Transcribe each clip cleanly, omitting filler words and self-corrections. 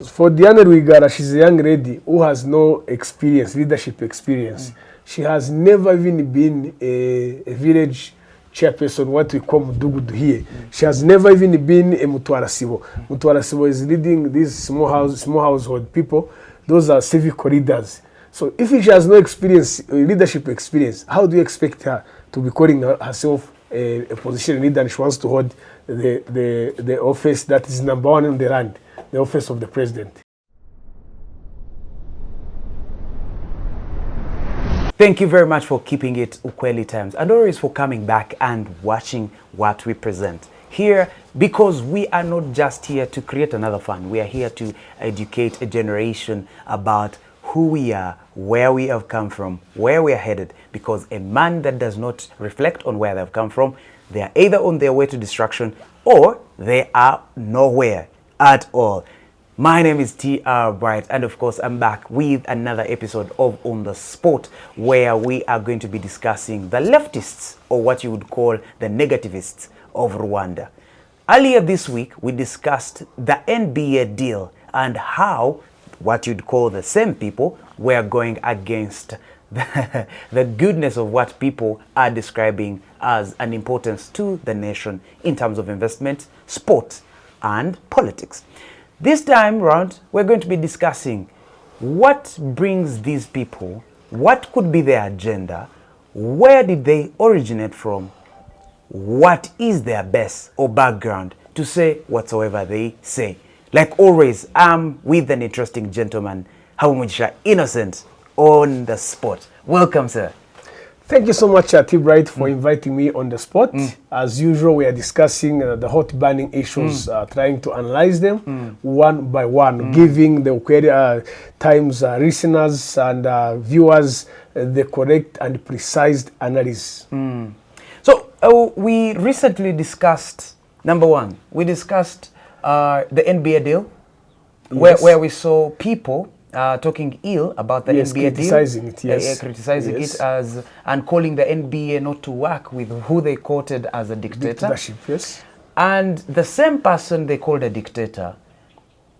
For Diana Rwigara, she's a young lady who has no experience, leadership experience. She has never even been a village chairperson, what we call Mudugudu here. She has never even been a Mutwarasibo. Mutwarasibo is leading these small household people. Those are civic leaders. So if she has no experience, leadership experience, how do you expect her to be calling herself a position leader, and she wants to hold the office that is number one in the land, the office of the president? Thank you very much for keeping it UKWELI Times, and always for coming back and watching what we present here, because we are not just here to create another fun. We are here to educate a generation about who we are, where we have come from, where we are headed, because a man that does not reflect on where they've come from, they are either on their way to destruction or they are nowhere at all. My name is T.R. Bright, and of course I'm back with another episode of On the Spot, where we are going to be discussing the leftists, or what you would call the negativists of Rwanda. Earlier this week we discussed the NBA deal and how what you'd call the same people were going against the goodness of what people are describing as an importance to the nation in terms of investment, sport, and politics. This time round, we're going to be discussing what brings these people, what could be their agenda, where did they originate from, what is their base or background to say whatsoever they say. Like always, I'm with an interesting gentleman, Habumugisha Innocent, on the spot. Welcome, sir. Thank you so much, T. Bright, for inviting me on the spot. As usual, we are discussing the hot burning issues, trying to analyze them one by one, giving the UKWELI Times listeners and viewers the correct and precise analysis. So we recently discussed, number one, we discussed the NBA deal, where we saw people talking ill about the NBA criticizing deal, it, criticizing it as, and calling the NBA not to work with who they quoted as a dictator. Yes. And the same person they called a dictator,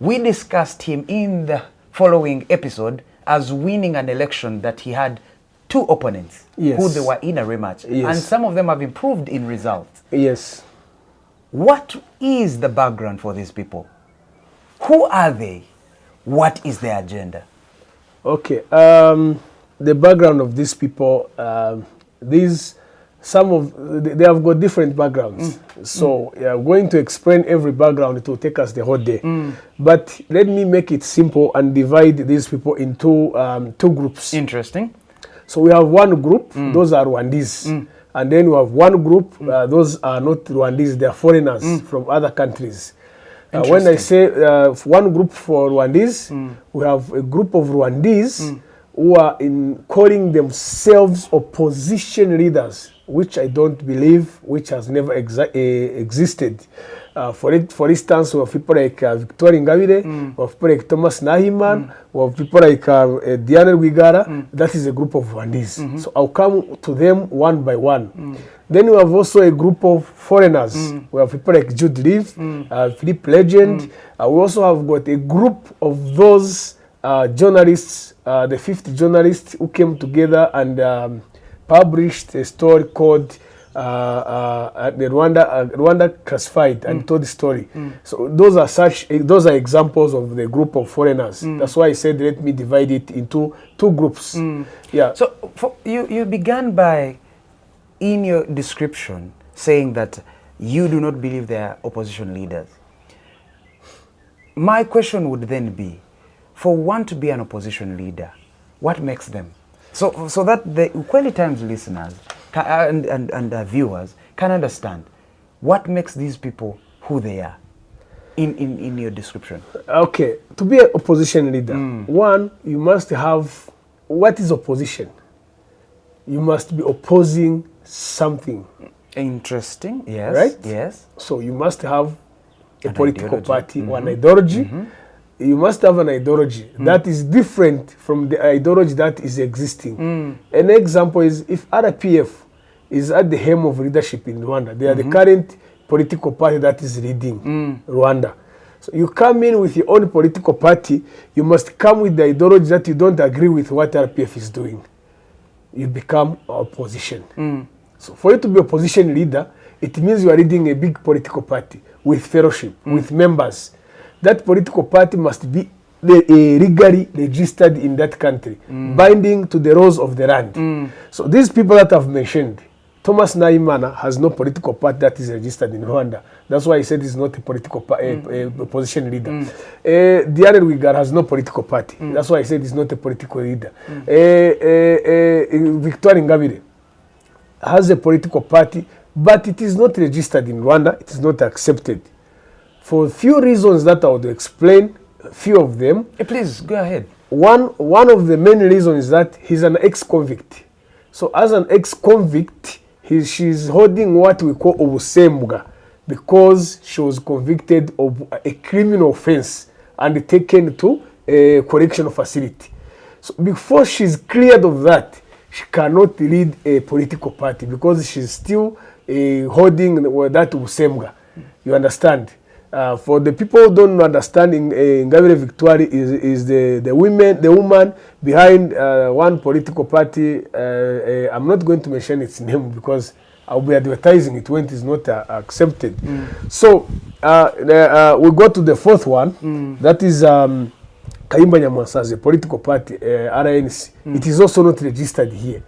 we discussed him in the following episode as winning an election that he had two opponents who they were in a rematch. And some of them have improved in results. Yes. What is the background for these people? Who are they? What is their agenda? Okay, the background of these people, they have got different backgrounds. So going to explain every background, it will take us the whole day. But let me make it simple and divide these people into two groups. Interesting. So we have one group, those are Rwandese. And then we have one group, those are not Rwandese, they are foreigners from other countries. When I say one group for Rwandese, we have a group of Rwandese who are calling themselves opposition leaders, which I don't believe, which has never existed. For instance, we have people like Victoria Ingabire, we have people like Thomas Nahiman, we have people like Diana Rwigara. That is a group of Rwandese. So I'll come to them one by one. Then we have also a group of foreigners. We have people like Jude Live, Philip Legend. We also have got a group of those journalists, the 50 journalists who came together and published a story called the Rwanda Classified and told the story. So those are examples of the group of foreigners. That's why I said let me divide it into two groups. Yeah. So you began by, in your description, saying that you do not believe they are opposition leaders. My question would then be, for one to be an opposition leader, what makes them? So that the UKWELI Times listeners and viewers can understand what makes these people who they are in your description. Okay, to be an opposition leader, one, you must have, what is opposition? You must be opposing something. Interesting, yes. Right? Yes. So you must have a political ideology. party or an ideology. You must have an ideology that is different from the ideology that is existing. An example is if RPF is at the helm of leadership in Rwanda, they are the current political party that is leading Rwanda. So you come in with your own political party, you must come with the ideology that you don't agree with what RPF is doing. You become opposition. So for you to be opposition leader, it means you are leading a big political party with fellowship, with members. That political party must be legally registered in that country, binding to the laws of the land. So these people that I've mentioned, Thomas Nahimana has no political party that is registered in Rwanda. That's why he said he's not a political opposition leader. Diane Rwigara has no political party. That's why I said he's not a political leader. Victoire Ingabire has a political party, but it is not registered in Rwanda. It is not accepted. For a few reasons that I would explain, a few of them. Please, go ahead. One of the main reasons is that he's an ex-convict. So as an ex-convict, she's holding what we call Ubusesenguzi because she was convicted of a criminal offense and taken to a correctional facility. So before she's cleared of that, she cannot lead a political party because she's still holding that Ubusesenguzi. You understand? For the people who don't understand, Ingabire Victoire is the woman behind one political party. I'm not going to mention its name because I'll be advertising it when it is not accepted. So we go to the fourth one. That is Kayumba Nyamwasa's political party, RNC. It is also not registered here.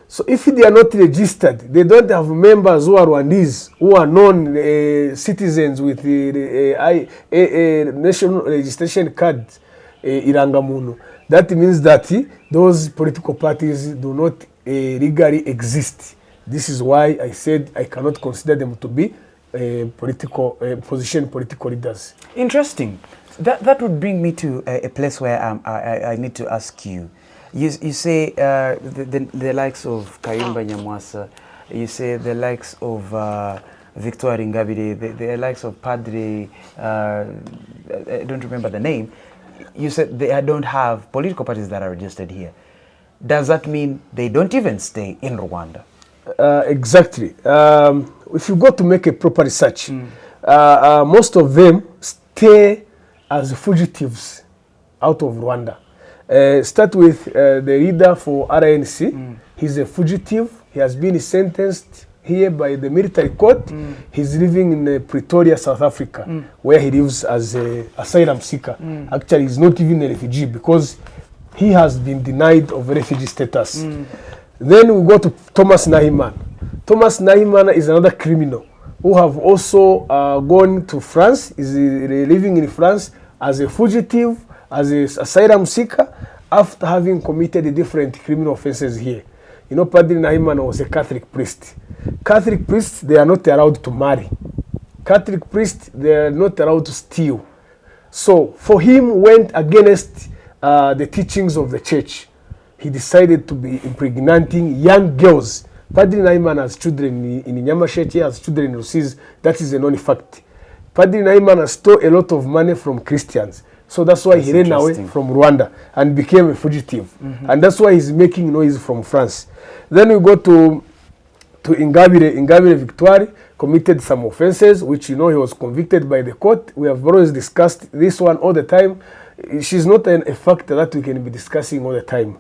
So if they are not registered, they don't have members who are Rwandese, who are known citizens with national registration card, Irangamuntu. That means that those political parties do not legally exist. This is why I said I cannot consider them to be political leaders. Interesting. That would bring me to a place where I need to ask you. You say the likes of Kayumba Nyamwasa, you say the likes of Victoire Ingabire, the likes of Padre, I don't remember the name. You said they don't have political parties that are registered here. Does that mean they don't even stay in Rwanda? Exactly. If you go to make a proper research, most of them stay as fugitives out of Rwanda. Start with the leader for RNC. He's a fugitive. He has been sentenced here by the military court. He's living in Pretoria, South Africa, where he lives as an asylum seeker. Actually, he's not even a refugee because he has been denied of refugee status. Then we go to Thomas Nahimana. Thomas Nahimana is another criminal who have also gone to France. Is living in France as a fugitive, as an asylum seeker, after having committed different criminal offenses here. You know, Padre Nahimana was a Catholic priest. Catholic priests, they are not allowed to marry. Catholic priests, they are not allowed to steal. So for him, went against the teachings of the church. He decided to be impregnating young girls. Padre Nahimana has children in Nyamasheke, he has children in Rusizi. That is a known fact. Padre Nahimana stole a lot of money from Christians. So that's why he ran away from Rwanda and became a fugitive. And that's why he's making noise from France. Then we go to Ingabire. Ingabire Victoire committed some offenses, which, you know, he was convicted by the court. We have always discussed this one all the time. She's not a factor that we can be discussing all the time.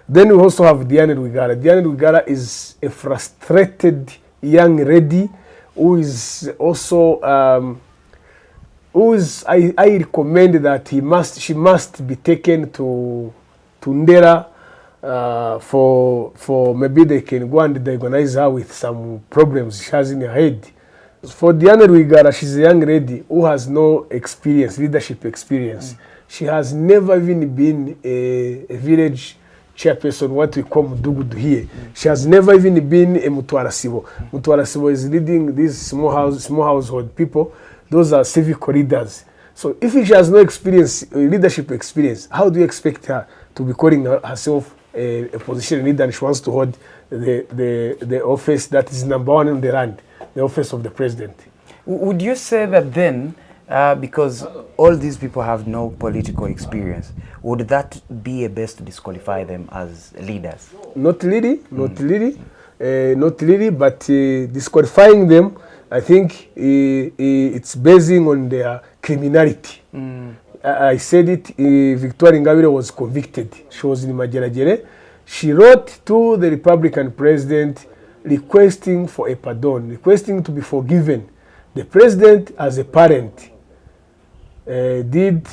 Then we also have Diane Rwigara. Diane Rwigara is a frustrated young lady who is also I recommend that she must be taken to Ndera for maybe they can go and diagnose her with some problems she has in her head. For Diane Rwigara, she's a young lady who has no experience, leadership experience. She has never even been a village chairperson, what we call Mudugudu here. She has never even been a Mutwarasibo. Mutwarasibo is leading these small household people. Those are civic leaders. So if she has no experience, leadership experience, how do you expect her to be calling herself a position leader and she wants to hold the office that is number one in the land, the office of the president? Would you say that then, because all these people have no political experience, would that be a best to disqualify them as leaders? Not really, but disqualifying them, I think it's basing on their criminality. I said it, Victoria Ingabire was convicted. She was in Mageragere. She wrote to the Republican president requesting for a pardon, requesting to be forgiven. The president, as a parent, did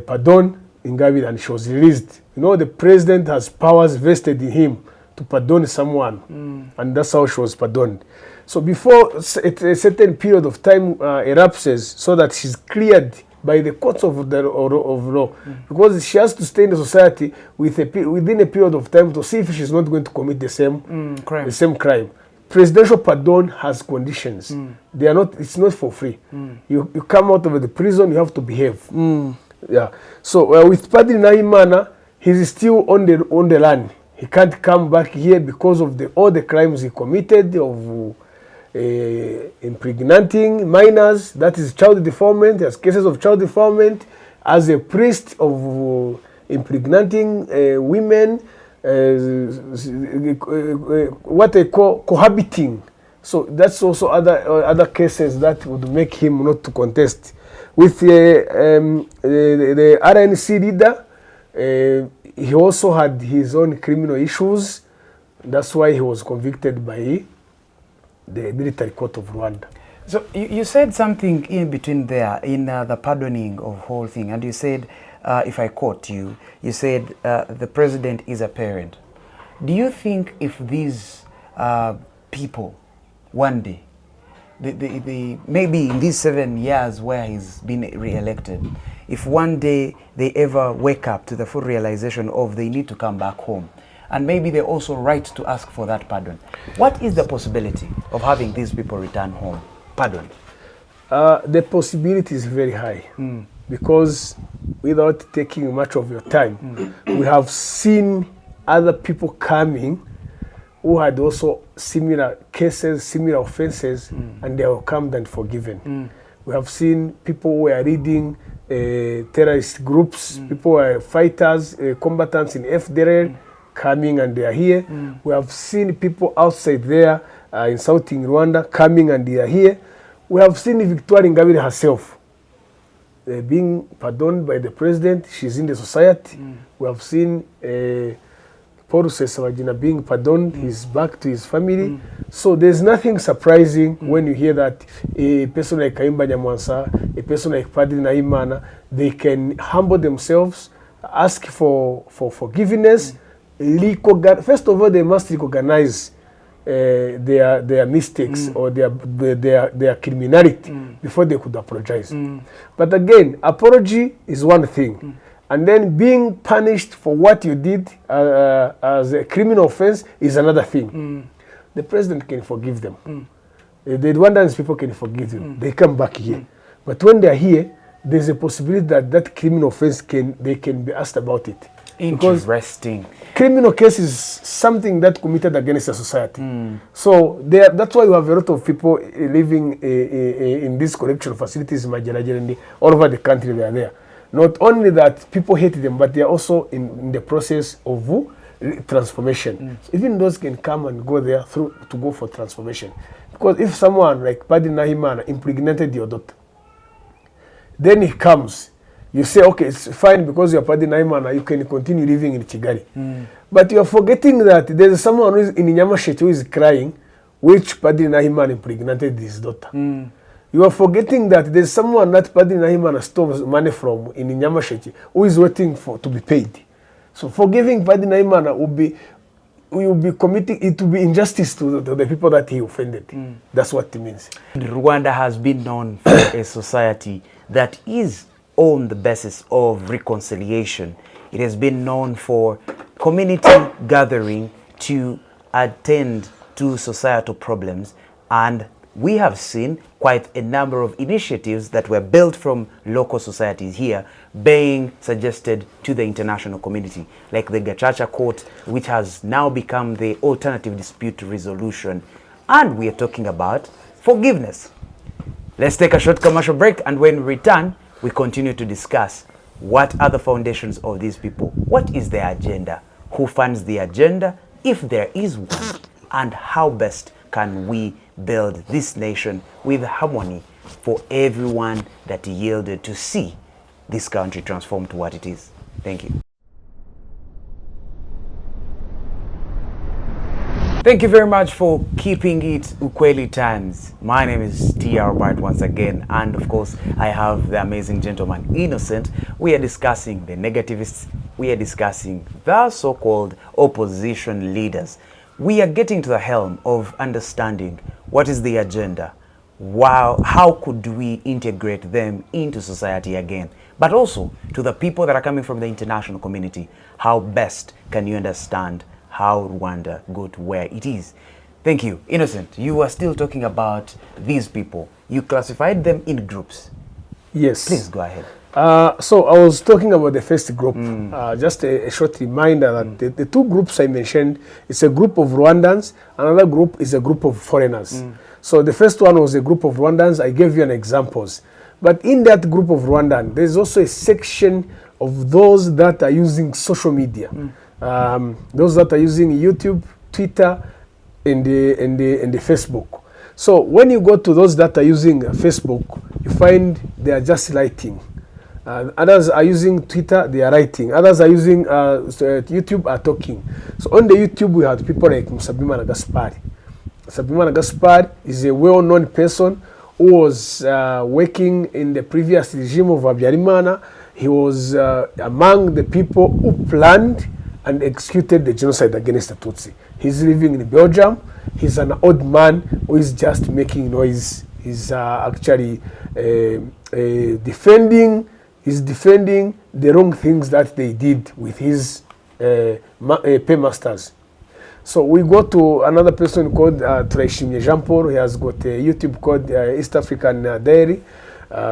pardon Ingabire, and she was released. You know, the president has powers vested in him to pardon someone, and that's how she was pardoned. So before a certain period of time elapses, so that she's cleared by the courts of law, because she has to stay in the society within a period of time to see if she's not going to commit the same crime. Presidential pardon has conditions. They are not. It's not for free. You come out of the prison, you have to behave. Yeah. So with Padri Nahimana, he's still on the run. He can't come back here because of all the crimes he committed of impregnating minors. That is child deformment. There's cases of child deformment as a priest of impregnating women. What they call cohabiting. So that's also other cases that would make him not to contest. With the RNC leader, he also had his own criminal issues. That's why he was convicted by the military court of Rwanda. So you said something in between there in the pardoning of whole thing, and you said, if I quote you, you said the president is a parent. Do you think if these people one day, maybe in these 7 years where he's been re-elected, if one day they ever wake up to the full realization of they need to come back home, and maybe they're also right to ask for that pardon, what is the possibility of having these people return home pardoned? The possibility is very high, because without taking much of your time, we have seen other people coming who had also similar cases, similar offenses, and they were calmed and forgiven. We have seen people who are leading terrorist groups, people who are fighters, combatants in FDLR, coming and they are here. We have seen people outside there in southern Rwanda coming and they are here. We have seen Victoria Ingabire herself being pardoned by the president. She's in the society. We have seen Paul Rusesabagina being pardoned. He's back to his family. So there's nothing surprising when you hear that a person like Kayumba Nyamwasa, a person like Padri Nahimana, they can humble themselves, ask for forgiveness. First of all, they must recognize their mistakes or their criminality before they could apologize. But again, apology is one thing, and then being punished for what you did as a criminal offense is another thing. The president can forgive them. The Rwandans people can forgive them. They come back here. But when they are here, there's a possibility that that criminal offense they can be asked about it. Interesting. Because criminal case is something that committed against the society. So that's why you have a lot of people living in these correctional facilities in Mageragere, all over the country. They are there. Not only that people hate them, but they are also in the process of transformation. Even those can come and go there to go for transformation. Because if someone like Padri Nahimana impregnated your daughter, then he comes, you say, okay, it's fine because you're Padri Nahimana, you can continue living in Kigali. But you're forgetting that there's someone who is in Nyamasheke who is crying, which Padri Nahimana impregnated his daughter. You are forgetting that there's someone that Padri Nahimana stole money from in Nyamasheke who is waiting to be paid. So forgiving Padri Nahimana will be committing, it will be injustice to the people that he offended. That's what it means. Rwanda has been known for a society that is on the basis of reconciliation. It has been known for community gathering to attend to societal problems, and we have seen quite a number of initiatives that were built from local societies here being suggested to the international community, like the Gacaca Court, which has now become the alternative dispute resolution. And we are talking about forgiveness. Let's take a short commercial break, and when we return, we continue to discuss what are the foundations of these people, what is their agenda, who funds the agenda, if there is one, and how best can we build this nation with harmony for everyone that yielded to see this country transform to what it is. Thank you. Thank you very much for keeping it UKWELI Times. My name is T.R. Bright once again, and of course I have the amazing gentleman Innocent. We are discussing the negativists. We are discussing the so-called opposition leaders. We are getting to the helm of understanding what is the agenda. Wow, how could we integrate them into society again? But also to the people that are coming from the international community, how best can you understand how Rwanda got where it is? Thank you. Innocent, you are still talking about these people. You classified them in groups. Yes. Please go ahead. So I was talking about the first group. Just a short reminder that the two groups I mentioned, it's a group of Rwandans, another group is a group of foreigners. So the first one was a group of Rwandans. I gave you an examples. But in that group of Rwandans, there's also a section of those that are using social media. Those that are using YouTube, Twitter, and the Facebook. So when you go to those that are using Facebook, you find they are just writing. Others are using Twitter, they are writing. Others are using YouTube, are talking. So on the YouTube, we have people like Musabyimana Gaspard. Musabyimana Gaspard is a well-known person who was working in the previous regime of Habyarimana. He was among the people who planned and executed the genocide against the Tutsi. He's living in Belgium. He's an old man who is just making noise. He's actually defending the wrong things that they did with his paymasters. So we go to another person called Turayishimye Jean Paul. He has got a YouTube called East African Diary.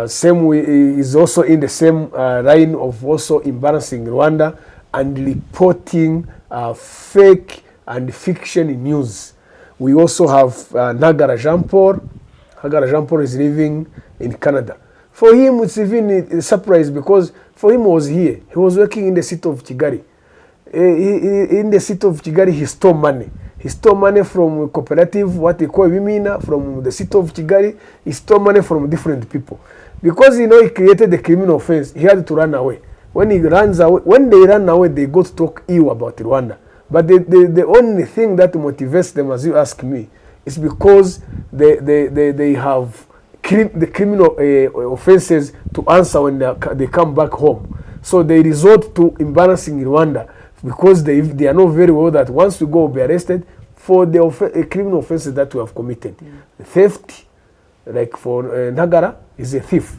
Same way, is also in the same line of also embarrassing Rwanda and reporting fake and fiction news. We also have Ntagara Jean Paul. Ntagara Jean Paul is living in Canada. For him, it's even a surprise because for him, he was here. He was working in the city of Kigali. In the city of Kigali, he stole money. He stole money from cooperative, what they call Wimina, from the city of Kigali. He stole money from different people. Because, he created the criminal offense, he had to run away. When they ran away, they go to talk ill about Rwanda. But the only thing that motivates them, as you ask me, is because they have the criminal offenses to answer when they come back home. So they resort to embarrassing Rwanda because they know very well that once we go, we'll be arrested for the criminal offenses that we have committed. Theft, like for Ntagara, is a thief.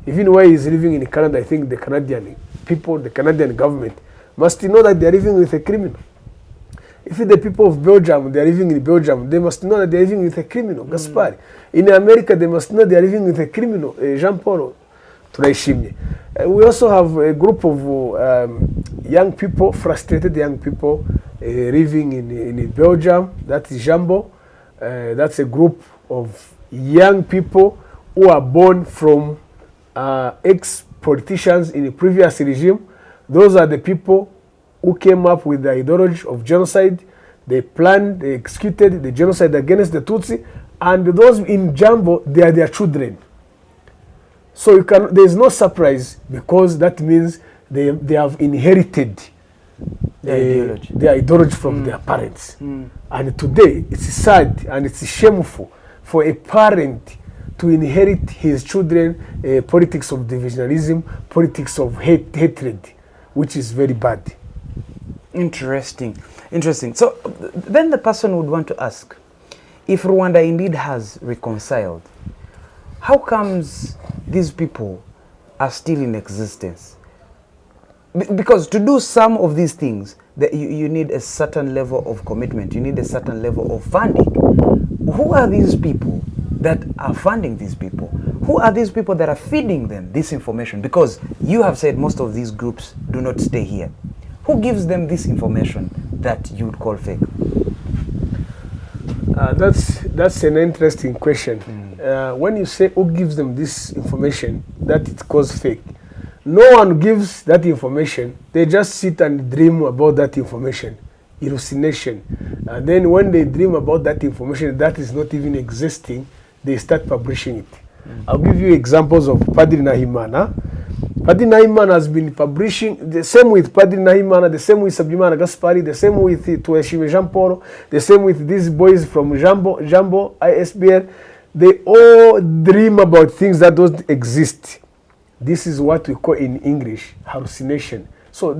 Even while he's living in Canada, I think the Canadian people, the Canadian government, must know that they are living with a criminal. If the people of Belgium, they are living in Belgium, they must know that they are living with a criminal, Gaspard. In America, they must know they are living with a criminal, Jean Paul Turayishimye. We also have a group of young people, frustrated young people, living in Belgium. That is Jambo. That's a group of young people who are born from ex-politicians in the previous regime. Those are the people who came up with the ideology of genocide. They planned, they executed the genocide against the Tutsi, and those in Jambo, they are their children. So there is no surprise because that means they have inherited the ideology from their parents. And today, it's sad and it's shameful for a parent to inherit his children politics of divisionalism, politics of hatred, which is very bad. Interesting. So then the person would want to ask, if Rwanda indeed has reconciled, how comes these people are still in existence? Because to do some of these things, you need a certain level of commitment. You need a certain level of funding. Who are these people that are funding these people? Who are these people that are feeding them this information? Because you have said most of these groups do not stay here. Who gives them this information that you would call fake? That's an interesting question. When you say who gives them this information that it calls fake, no one gives that information. They just sit and dream about that information, hallucination. And then when they dream about that information that is not even existing, they start publishing it. I'll give you examples of Padri Nahimana. Padri Nahimana has been publishing, the same with Padri Nahimana, the same with Sabyimana Gaspari, the same with Tueshime Jean Paul, the same with these boys from Jambo, ISBR. They all dream about things that don't exist. This is what we call in English hallucination. So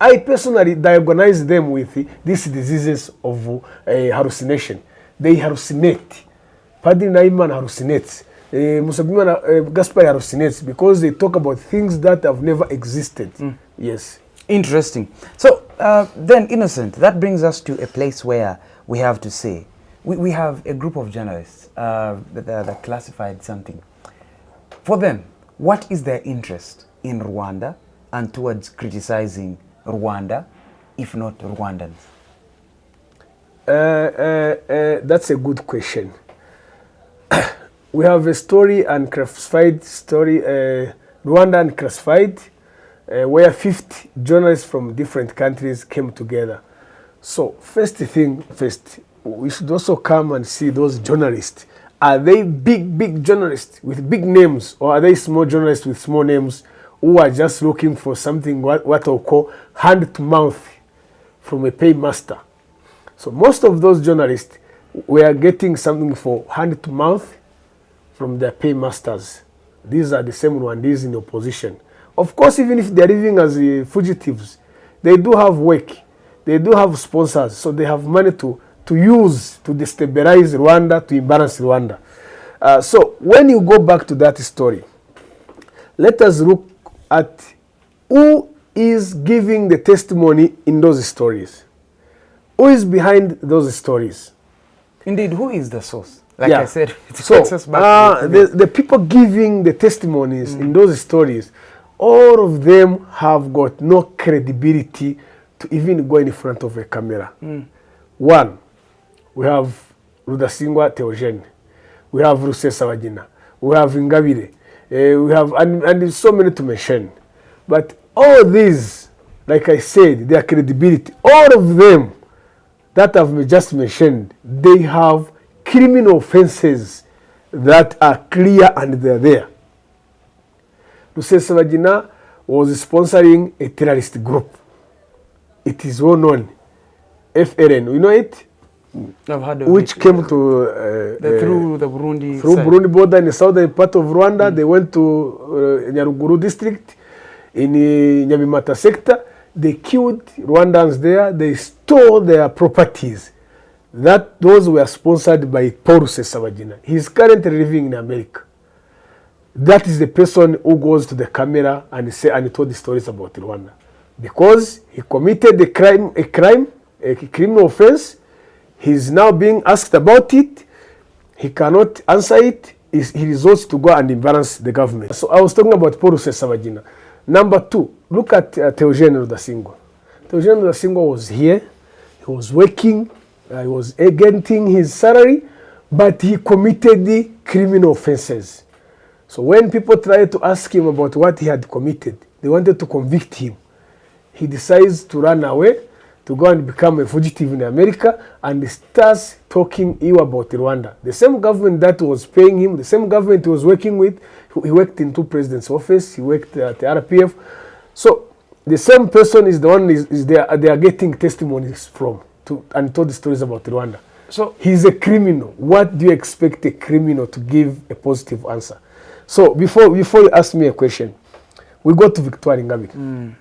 I personally diagnose them with these diseases of hallucination. They hallucinate. Padri Nahimana hallucinates. Musabyimana Gaspari hallucinates because they talk about things that have never existed. Yes. Interesting. So then, Innocent, that brings us to a place where we have to say, we have a group of journalists that classified something. For them, what is their interest in Rwanda and towards criticizing Rwanda, if not Rwandans? That's a good question. We have a story, unclassified story, Rwanda Unclassified, where 50 journalists from different countries came together. So first thing first, we should also come and see those journalists. Are they big journalists with big names, or are they small journalists with small names who are just looking for something what I'll call hand to mouth from a paymaster? So most of those journalists were getting something for hand to mouth from their paymasters. These are the same Rwandese in opposition. Of course, even if they're living as fugitives, they do have work, they do have sponsors, so they have money to use to destabilize Rwanda, to embarrass Rwanda. So when you go back to that story, let us look at who is giving the testimony in those stories. Who is behind those stories? Indeed, who is the source? Like I said, it so, takes us back to the people giving the testimonies in those stories, all of them have got no credibility to even go in front of a camera. One, we have Rudasingwa Theogene, we have Rusesabagina, we have Ingabire, we have, and there's so many to mention. But all these, like I said, their credibility, all of them that I've just mentioned, they have criminal offenses that are clear and they're there. Rusesabagina was sponsoring a terrorist group. It is well known. FRN, you know it? I've heard of which it. Came to through the Burundi through side. Burundi border in the southern part of Rwanda. They went to Nyaruguru district in Nyabimata sector. They killed Rwandans there. They stole their properties. Those were sponsored by Paul Rusesabagina. He's currently living in America. That is the person who goes to the camera and told the stories about Rwanda, because he committed a criminal offense. He's now being asked about it. He cannot answer it. He resorts to go and embarrass the government. So I was talking about Paul Rusesabagina. Number two, look at Theogene Rudasingwa. Theogene Rudasingwa was here. He was working. He was getting his salary, but he committed the criminal offenses. So when people tried to ask him about what he had committed, they wanted to convict him. He decides to run away, to go and become a fugitive in America, and starts talking ill about Rwanda. The same government that was paying him, the same government he was working with, he worked in two presidents' office, he worked at the RPF. So the same person is the one they are getting testimonies from and told the stories about Rwanda. So he's a criminal. What do you expect a criminal to give a positive answer? So before you ask me a question, we go to Victoire Ingabire.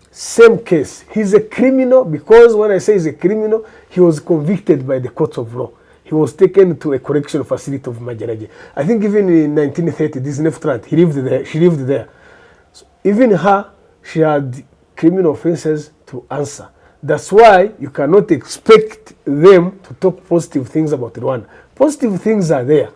Same case. He's a criminal because when I say he's a criminal, he was convicted by the courts of law. He was taken to a correctional facility of Magerage. I think even in 1930, this Neftrant, she lived there. So even her, she had criminal offenses to answer. That's why you cannot expect them to talk positive things about Rwanda. Positive things are there.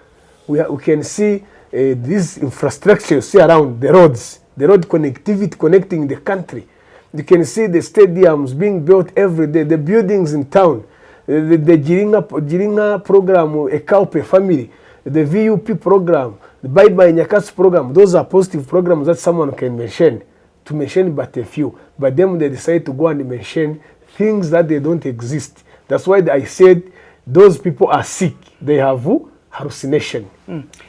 We can see this infrastructure you see around the roads, the road connectivity connecting the country. You can see the stadiums being built every day, the buildings in town, the Giringa program, a Kaupe family, the VUP program, the Bye Bye Nyakatsu program. Those are positive programs that someone can mention, to mention but a few. But then they decide to go and mention things that they don't exist. That's why I said those people are sick. They have hallucination.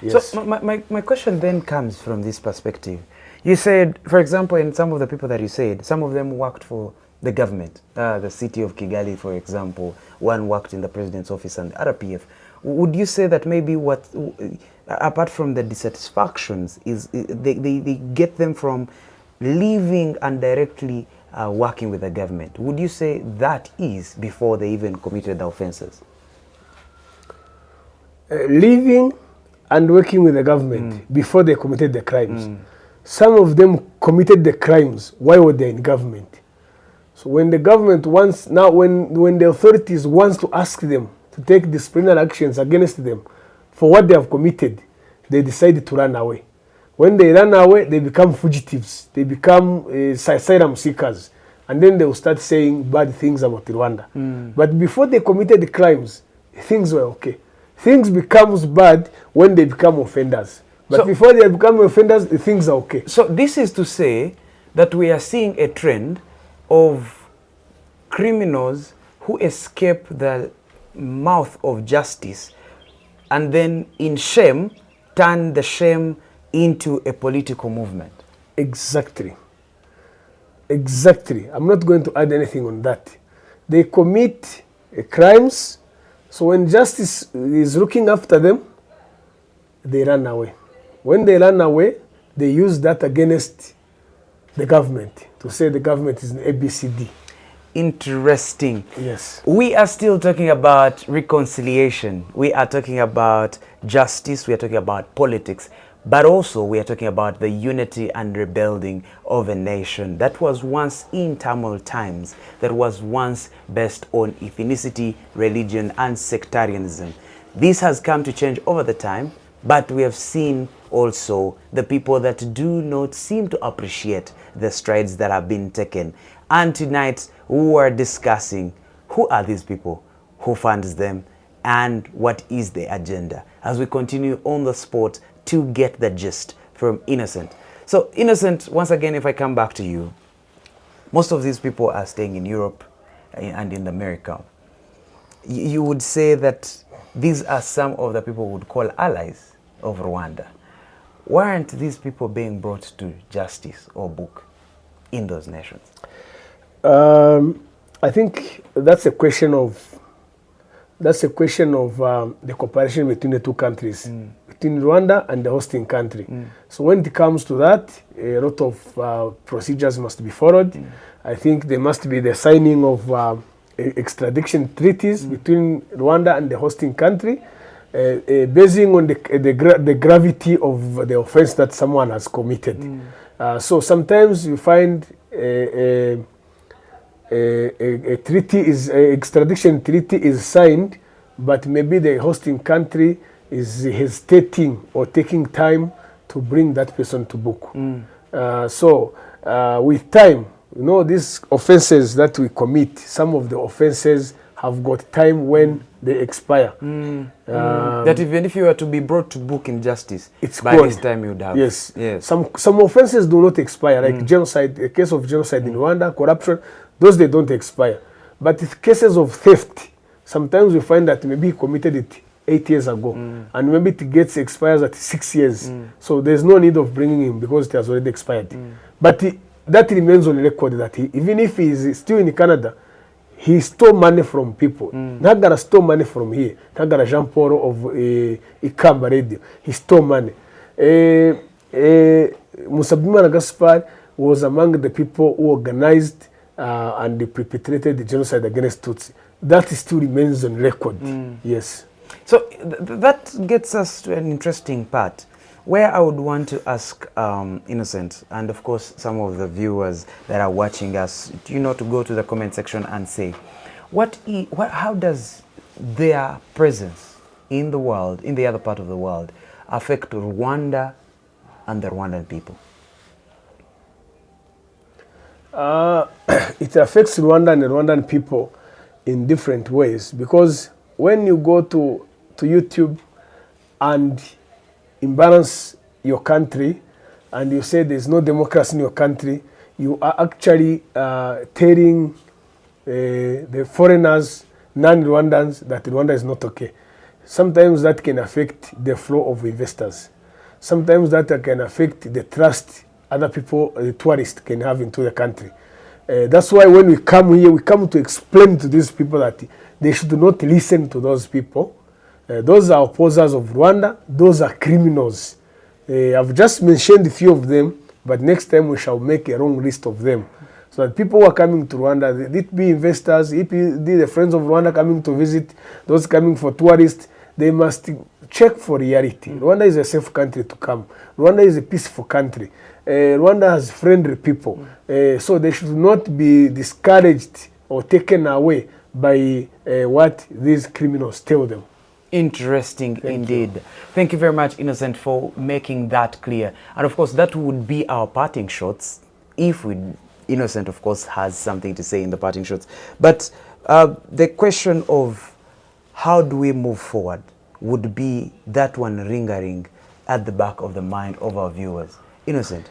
Yes. So my question then comes from this perspective. You said, for example, in some of the people that you said, some of them worked for the government, the city of Kigali, for example, one worked in the president's office and RPF. Would you say that maybe what, apart from the dissatisfactions, is they get them from living and directly working with the government? Would you say that is before they even committed the offenses? Living and working with the government before they committed the crimes. Some of them committed the crimes while were they in government. So when the government wants, now when the authorities wants to ask them to take disciplinary actions against them for what they have committed, they decide to run away. When they run away, they become fugitives. They become asylum seekers. And then they will start saying bad things about Rwanda. But before they committed the crimes, things were okay. Things becomes bad when they become offenders. But before they become offenders, things are okay. So this is to say that we are seeing a trend of criminals who escape the mouth of justice and then in shame turn the shame into a political movement. Exactly. Exactly. I'm not going to add anything on that. They commit crimes, so when justice is looking after them, they run away. When they run away, they use that against the government to say the government is an ABCD. Interesting. Yes. We are still talking about reconciliation. We are talking about justice. We are talking about politics. But also we are talking about the unity and rebuilding of a nation that was once in turmoil times, that was once based on ethnicity, religion, and sectarianism. This has come to change over the time, but we have seen also the people that do not seem to appreciate the strides that have been taken. And tonight we are discussing who are these people, who funds them, and what is the agenda, as we continue on the spot to get the gist from Innocent. So Innocent, once again, if I come back to you, most of these people are staying in Europe and in America. You would say that these are some of the people who would call allies of Rwanda. Why aren't these people being brought to justice or book in those nations? I think that's a question of the cooperation between the two countries, between Rwanda and the hosting country. So when it comes to that, a lot of procedures must be followed. I think there must be the signing of extradition treaties between Rwanda and the hosting country, basing on the gravity of the offense that someone has committed. So sometimes you find a treaty is extradition treaty is signed, but maybe the hosting country is hesitating or taking time to bring that person to book. So with time, you know, these offenses that we commit, some of the offenses have got time when they expire. That even if you were to be brought to book in justice, it's by gone. this time you'd have. Yes. Yes. Some offenses do not expire, like genocide, a case of genocide in Rwanda, corruption, those they don't expire. But in cases of theft, sometimes we find that maybe he committed it 8 years ago, and maybe it expires at 6 years. So there's no need of bringing him because it has already expired. But that remains on record that even if he is still in Canada, he stole money from people. Ntagara stole money from here. Ntagara Jean Paul of Ikamba Radio. He stole money. Musabimana Gaspar was among the people who organized and they perpetrated the genocide against Tutsi. That still remains on record. Yes. So that gets us to an interesting part where I would want to ask Innocent, and of course some of the viewers that are watching us, you know, to go to the comment section and say, how does their presence in the world, in the other part of the world, affect Rwanda and the Rwandan people? It affects Rwanda and the Rwandan people in different ways, because when you go to YouTube and imbalance your country and you say there's no democracy in your country, you are actually telling the foreigners, non-Rwandans, that Rwanda is not okay. sometimes that can affect the flow of investors. Sometimes that can affect the trust other people, the tourists, can have into the country. That's why when we come here, we come to explain to these people that they should not listen to those people. Those are opposers of Rwanda. Those are criminals. I've just mentioned a few of them, but next time we shall make a long list of them. So that people who are coming to Rwanda, it be investors, it be the friends of Rwanda coming to visit, those coming for tourists, they must check for reality. Rwanda is a safe country to come. Rwanda is a peaceful country. Rwanda has friendly people. So they should not be discouraged or taken away by what these criminals tell them. Interesting indeed. Thank you very much, Innocent, for making that clear. And of course, that would be our parting shots. If Innocent, of course, has something to say in the parting shots. But the question of how do we move forward would be that one lingering at the back of the mind of our viewers. Innocent,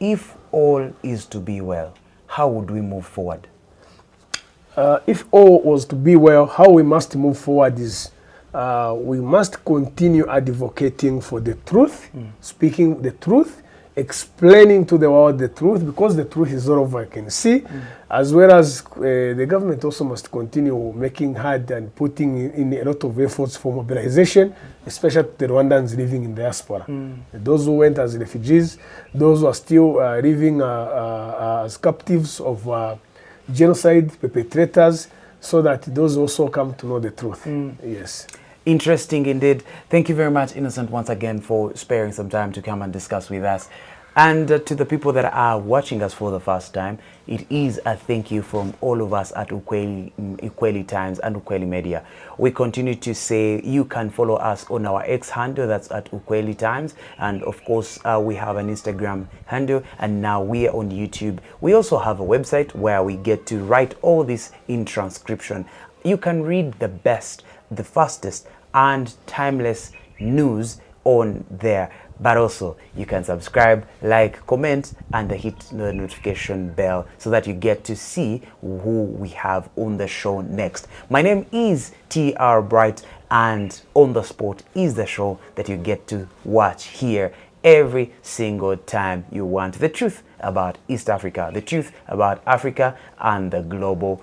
if all is to be well, how would we move forward? If all was to be well, how we must move forward is we must continue advocating for the truth, speaking the truth, explaining to the world the truth, because the truth is all over I can see, as well as the government also must continue making hard and putting in a lot of efforts for mobilization, especially the Rwandans living in diaspora. Those who went as refugees, those who are still living as captives of genocide perpetrators, so that those also come to know the truth. Yes. Interesting indeed. Thank you very much, Innocent, once again for sparing some time to come and discuss with us. And to the people that are watching us for the first time, it is a thank you from all of us at UKWELI Times and UKWELI Media. We continue to say you can follow us on our X handle, that's at UKWELI Times. And of course, we have an Instagram handle, and now we are on YouTube. We also have a website where we get to write all this in transcription. You can read the best, the fastest, and timeless news on there. But also, you can subscribe, like, comment, and hit the notification bell so that you get to see who we have on the show next. My name is TR Bright, and On the Spot is the show that you get to watch here every single time you want the truth about East Africa, the truth about Africa and the global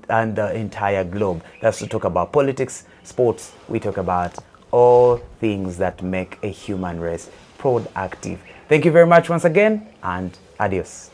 and the entire globe. That's to talk about politics, sports. We talk about all things that make a human race productive. Thank you very much once again, and adios.